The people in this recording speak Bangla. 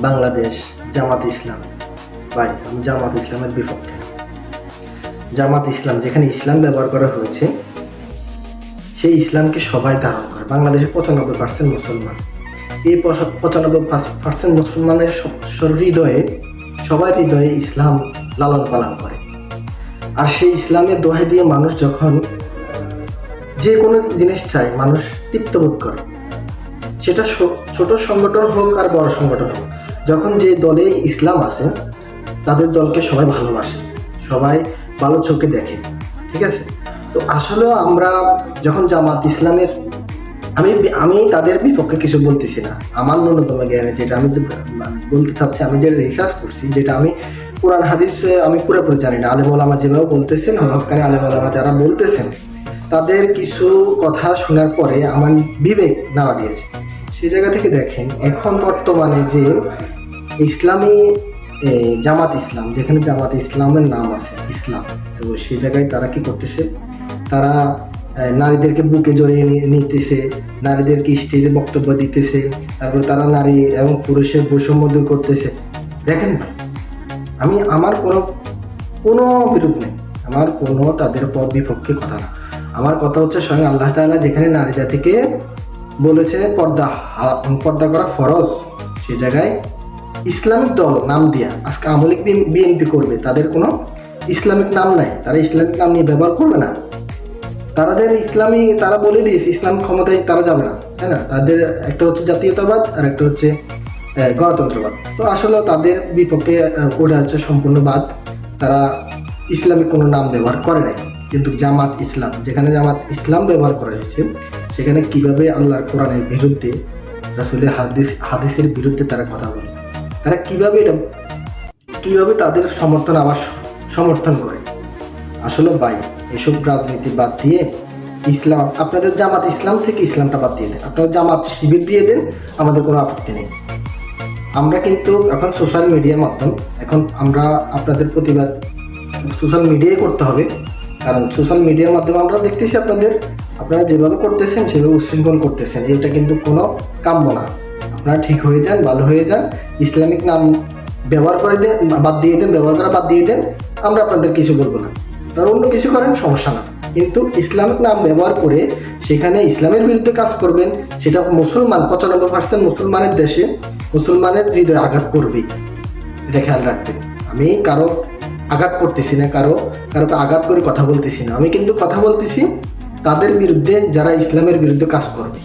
বাংলাদেশ জামাত ইসলাম। ভাই, আমি জামাত ইসলামের বিপক্ষে। জামাত ইসলাম, যেখানে ইসলাম ব্যবহার করা হয়েছে, সেই ইসলামকে সবাই ধারণ করে। বাংলাদেশে 95% মুসলমান। এই 95% মুসলমানের সবার হৃদয়ে ইসলাম লালন পালন করে। আর সেই ইসলামের দোহাই দিয়ে মানুষ যখন যে কোনো জিনিস চায়, মানুষ তৃপ্তবোধ করে। সেটা ছোট সংগঠন হোক আর বড় সংগঠন হোক, যখন যে দলে ইসলাম আছে তাদের দলকে সবাই ভালোবাসে, সবাই ভালো চোখে দেখে। ঠিক আছে? তো আসলে আমরা যখন জামাত ইসলামের, আমি তাদের বিপক্ষে কিছু বলতেছি না। আমার ন্যূনতম জ্ঞানে যেটা আমি বলতে চাচ্ছি, আমি যে রিসার্চ করছি, যেটা আমি কোরআন হাদিস আমি পুরোপুরি জানি না। আলেম ওলামা যেভাবে বলতেছেন, হক্কানি আলেম ওলামা যারা বলতেছেন, তাদের কিছু কথা শোনার পরে আমার বিবেক নাড়া দিয়েছে। সেই জায়গা থেকে দেখেন, এখন বর্তমানে যে ইসলামী জামাত ইসলাম, যেখানে জামাত ইসলামের নাম আছে ইসলাম, তো সেই জায়গায় তারা কি করতেছে? তারা নারীদেরকে বুকে জড়িয়ে নিতেছে, নারীদেরকে স্টেজে বক্তব্য দিতেছে, তারপরে তারা নারী এবং পুরুষের বৈষম্য দূর করতেছে। দেখেন ভাই, আমার কোনো বিরোধ নেই, আমার কোনো তাদের বিপক্ষে কথা না। আমার কথা হচ্ছে, স্বয়ং আল্লাহ তাআলা যেখানে নারী জাতিকে বলেছে পর্দা করা ফরজ, সে জায়গায় ইসলামিক দল নাম দিয়া আজকে আওয়ামী লীগ বিএনপি করবে, তাদের কোনো ইসলামিক নাম নাই, তারা ইসলামিক নাম নিয়ে ব্যবহার করবে না। তারা বলে দিয়েছে ইসলাম ক্ষমতায় তারা যাবে না, তাই না? তাদের একটা হচ্ছে জাতীয়তাবাদ আর একটা হচ্ছে গণতন্ত্রবাদ। তো আসলে তাদের বিপক্ষে ওটা হচ্ছে সম্পূর্ণ বাদ। তারা ইসলামিক কোনো নাম ব্যবহার করে নাই। কিন্তু জামাত ইসলাম, যেখানে জামাত ইসলাম ব্যবহার করা হয়েছে, সেখানে কিভাবে আল্লাহর কোরআনের বিরুদ্ধে, রাসূলের হাদিসের বিরুদ্ধে তারা কথা বলে, তারা কিভাবে তাদের সমর্থন করে। আসলে ভাই, এসব রাজনীতি বাদ দিয়ে ইসলাম, আপনাদের জামাত ইসলাম থেকে ইসলামটা বাদ দিয়ে দেন, আপনারা জামাত শিবির দিয়ে দেন, আমাদের কোনো আপত্তি নেই। আমরা কিন্তু এখন সোশ্যাল মিডিয়ার মাধ্যম, এখন আমরা আপনাদের প্রতিবাদ সোশ্যাল মিডিয়ায় করতে হবে। কারণ সোশ্যাল মিডিয়ার মাধ্যমে আমরা দেখতেছি আপনারা যেভাবে করতেছেন সেভাবে উচ্ছৃঙ্খল করতেছেন। এটা কিন্তু কোনো কাম্য না। আপনারা ঠিক হয়ে যান, ভালো হয়ে যান, ইসলামিক নাম ব্যবহার করে দেন, বাদ দিয়ে দেন, ব্যবহার করা বাদ দিয়ে দেন, আমরা আপনাদের কিছু বলবো না। আপনারা অন্য কিছু করেন, সমস্যা না। কিন্তু ইসলামিক নাম ব্যবহার করে সেখানে ইসলামের বিরুদ্ধে কাজ করবেন, সেটা মুসলমান 95% মুসলমানের দেশে মুসলমানের হৃদয়ে আঘাত করবে, এটা খেয়াল রাখবেন। আমি কারো আঘাত করতেছি না, কারোকে আঘাত করে কথা বলতেছি না। আমি কিন্তু কথা বলতেছি তাদের বিরুদ্ধে যারা ইসলামের বিরুদ্ধে কাজ করবে।